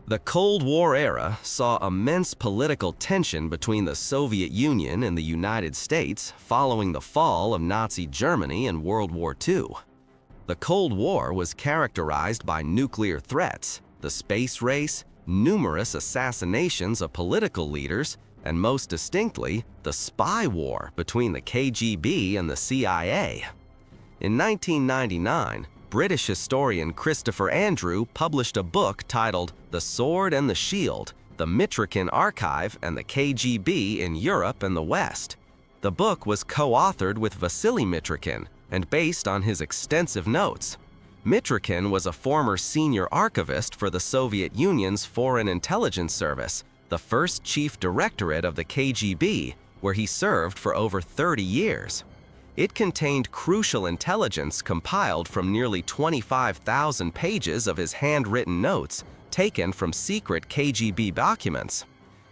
The Cold War era saw immense political tension between the Soviet Union and the United States following the fall of Nazi Germany in World War II. The Cold War was characterized by nuclear threats, the space race, numerous assassinations of political leaders, and most distinctly, the spy war between the KGB and the CIA. In 1999, British historian Christopher Andrew published a book titled The Sword and the Shield, the Mitrokhin Archive and the KGB in Europe and the West. The book was co-authored with Vasili Mitrokhin and based on his extensive notes. Mitrokhin was a former senior archivist for the Soviet Union's Foreign Intelligence Service, the first chief directorate of the KGB, where he served for over 30 years. It contained crucial intelligence compiled from nearly 25,000 pages of his handwritten notes taken from secret KGB documents.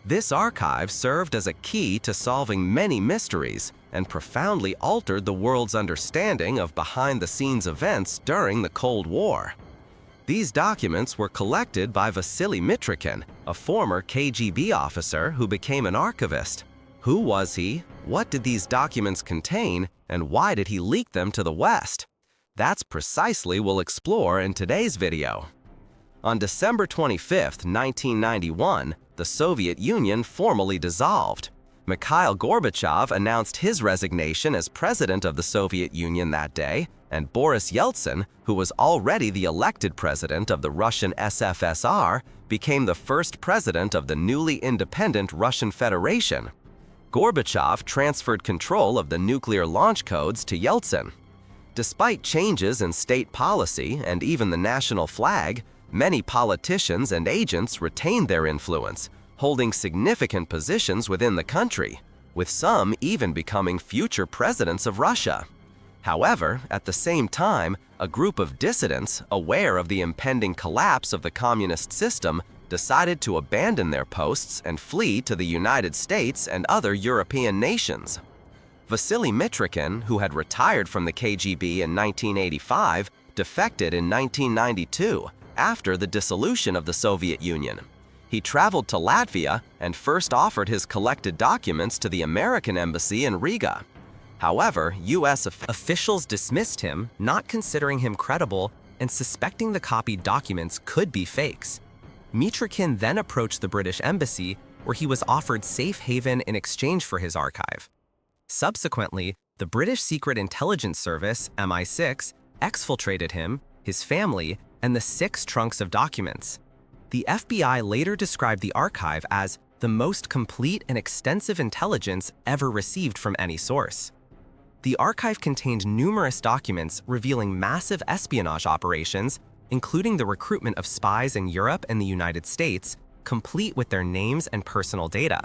This archive served as a key to solving many mysteries and profoundly altered the world's understanding of behind-the-scenes events during the Cold War. These documents were collected by Vasili Mitrokhin, a former KGB officer who became an archivist. Who was he? What did these documents contain? And why did he leak them to the West? That's precisely what we'll explore in today's video. On December 25, 1991, the Soviet Union formally dissolved. Mikhail Gorbachev announced his resignation as president of the Soviet Union that day, and Boris Yeltsin, who was already the elected president of the Russian SFSR, became the first president of the newly independent Russian Federation. Gorbachev transferred control of the nuclear launch codes to Yeltsin. Despite changes in state policy and even the national flag, many politicians and agents retained their influence, holding significant positions within the country, with some even becoming future presidents of Russia. However, at the same time, a group of dissidents, aware of the impending collapse of the communist system, decided to abandon their posts and flee to the United States and other European nations. Vasili Mitrokhin, who had retired from the KGB in 1985, defected in 1992 after the dissolution of the Soviet Union. He traveled to Latvia and first offered his collected documents to the American embassy in Riga. However, U.S. officials dismissed him, not considering him credible and suspecting the copied documents could be fakes. Mitrokhin then approached the British embassy, where he was offered safe haven in exchange for his archive. Subsequently, the British Secret Intelligence Service, MI6, exfiltrated him, his family, and the 6 trunks of documents. The FBI later described the archive as the most complete and extensive intelligence ever received from any source. The archive contained numerous documents revealing massive espionage operations, including the recruitment of spies in Europe and the United States, complete with their names and personal data.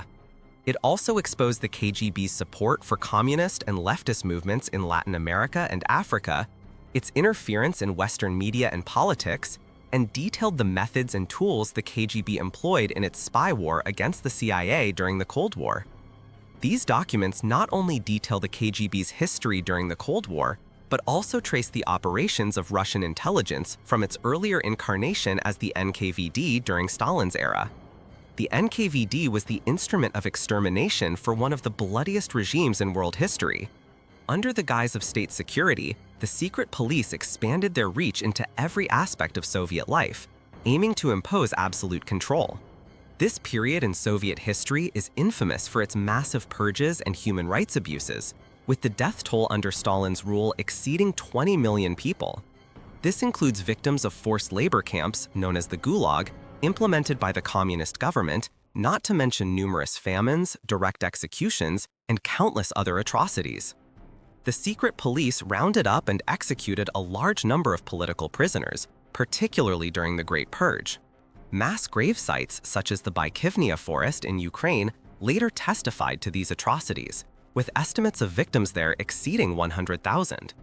It also exposed the KGB's support for communist and leftist movements in Latin America and Africa, its interference in Western media and politics, and detailed the methods and tools the KGB employed in its spy war against the CIA during the Cold War. These documents not only detail the KGB's history during the Cold War, but also trace the operations of Russian intelligence from its earlier incarnation as the NKVD during Stalin's era. The NKVD was the instrument of extermination for one of the bloodiest regimes in world history. Under the guise of state security, the secret police expanded their reach into every aspect of Soviet life, aiming to impose absolute control. This period in Soviet history is infamous for its massive purges and human rights abuses, with the death toll under Stalin's rule exceeding 20 million people. This includes victims of forced labor camps, known as the Gulag, implemented by the communist government, not to mention numerous famines, direct executions, and countless other atrocities. The secret police rounded up and executed a large number of political prisoners, particularly during the Great Purge. Mass grave sites, such as the Bykivnia forest in Ukraine, later testified to these atrocities, with estimates of victims there exceeding 100,000.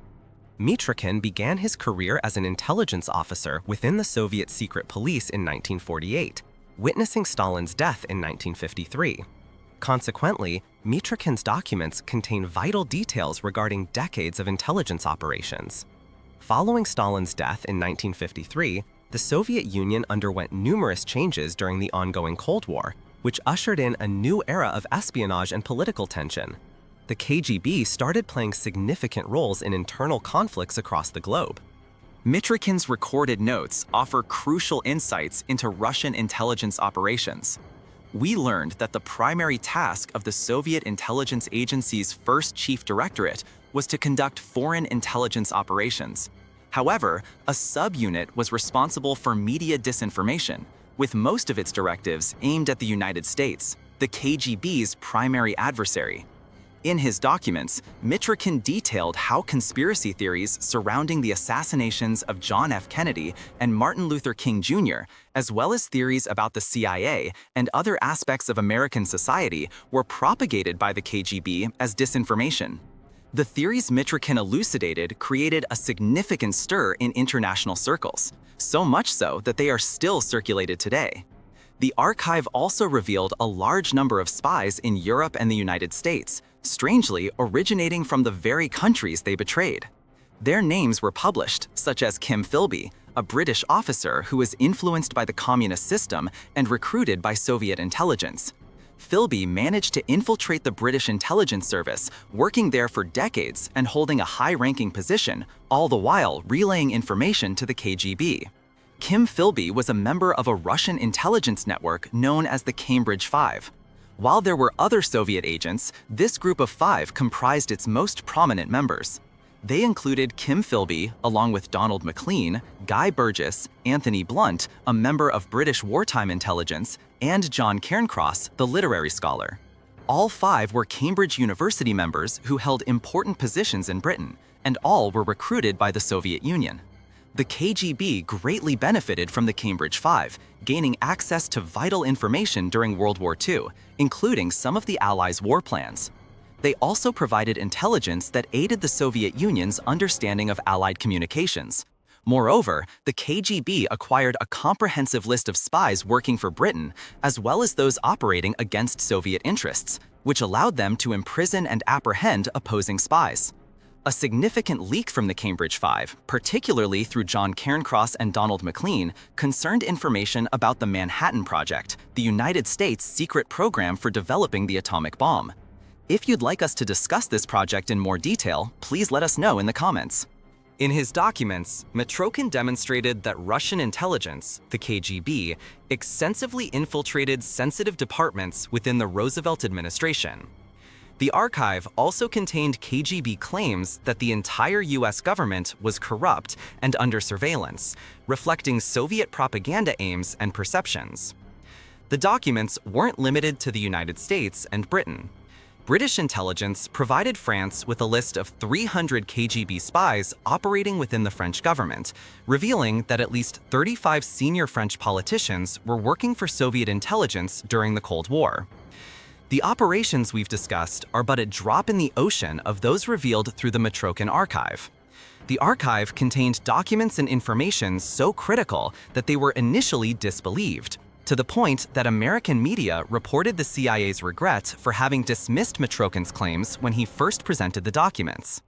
Mitrokhin began his career as an intelligence officer within the Soviet secret police in 1948, witnessing Stalin's death in 1953. Consequently, Mitrokhin's documents contain vital details regarding decades of intelligence operations. Following Stalin's death in 1953, The Soviet Union underwent numerous changes during the ongoing Cold War, which ushered in a new era of espionage and political tension. The KGB started playing significant roles in internal conflicts across the globe. Mitrokhin's recorded notes offer crucial insights into Russian intelligence operations. We learned that the primary task of the Soviet intelligence agency's first chief directorate was to conduct foreign intelligence operations. However, a subunit was responsible for media disinformation, with most of its directives aimed at the United States, the KGB's primary adversary. In his documents, Mitrokhin detailed how conspiracy theories surrounding the assassinations of John F. Kennedy and Martin Luther King Jr., as well as theories about the CIA and other aspects of American society, were propagated by the KGB as disinformation. The theories Mitrokhin elucidated created a significant stir in international circles, so much so that they are still circulated today. The archive also revealed a large number of spies in Europe and the United States, strangely originating from the very countries they betrayed. Their names were published, such as Kim Philby, a British officer who was influenced by the communist system and recruited by Soviet intelligence. Philby managed to infiltrate the British intelligence service, working there for decades and holding a high-ranking position, all the while relaying information to the KGB. Kim Philby was a member of a Russian intelligence network known as the Cambridge Five. While there were other Soviet agents, this group of five comprised its most prominent members. They included Kim Philby, along with Donald Maclean, Guy Burgess, Anthony Blunt, a member of British wartime intelligence, and John Cairncross, the literary scholar. All five were Cambridge University members who held important positions in Britain, and all were recruited by the Soviet Union. The KGB greatly benefited from the Cambridge Five, gaining access to vital information during World War II, including some of the Allies' war plans. They also provided intelligence that aided the Soviet Union's understanding of Allied communications. Moreover, the KGB acquired a comprehensive list of spies working for Britain, as well as those operating against Soviet interests, which allowed them to imprison and apprehend opposing spies. A significant leak from the Cambridge Five, particularly through John Cairncross and Donald Maclean, concerned information about the Manhattan Project, the United States' secret program for developing the atomic bomb. If you'd like us to discuss this project in more detail, please let us know in the comments. In his documents, Mitrokhin demonstrated that Russian intelligence, the KGB, extensively infiltrated sensitive departments within the Roosevelt administration. The archive also contained KGB claims that the entire US government was corrupt and under surveillance, reflecting Soviet propaganda aims and perceptions. The documents weren't limited to the United States and Britain. British intelligence provided France with a list of 300 KGB spies operating within the French government, revealing that at least 35 senior French politicians were working for Soviet intelligence during the Cold War. The operations we've discussed are but a drop in the ocean of those revealed through the Mitrokhin Archive. The archive contained documents and information so critical that they were initially disbelieved, to the point that American media reported the CIA's regret for having dismissed Mitrokhin's claims when he first presented the documents.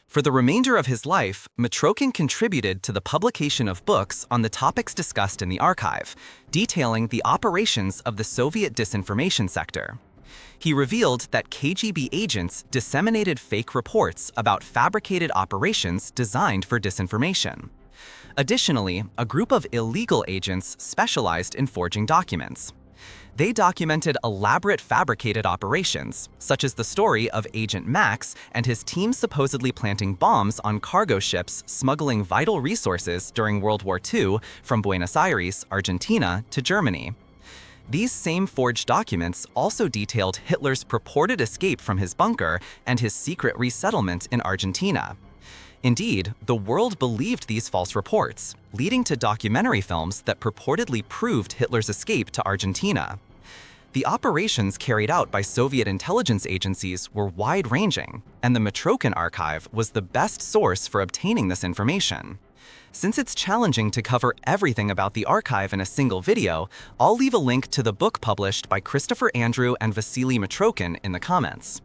For the remainder of his life, Mitrokhin contributed to the publication of books on the topics discussed in the archive, detailing the operations of the Soviet disinformation sector. He revealed that KGB agents disseminated fake reports about fabricated operations designed for disinformation. Additionally, a group of illegal agents specialized in forging documents. They documented elaborate fabricated operations, such as the story of Agent Max and his team supposedly planting bombs on cargo ships smuggling vital resources during World War II from Buenos Aires, Argentina, to Germany. These same forged documents also detailed Hitler's purported escape from his bunker and his secret resettlement in Argentina. Indeed, the world believed these false reports, leading to documentary films that purportedly proved Hitler's escape to Argentina. The operations carried out by Soviet intelligence agencies were wide-ranging, and the Mitrokhin Archive was the best source for obtaining this information. Since it's challenging to cover everything about the archive in a single video, I'll leave a link to the book published by Christopher Andrew and Vasili Mitrokhin in the comments.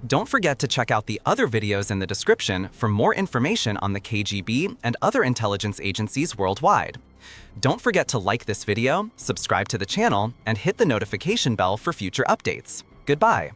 Don't forget to check out the other videos in the description for more information on the KGB and other intelligence agencies worldwide. Don't forget to like this video, subscribe to the channel, and hit the notification bell for future updates. Goodbye.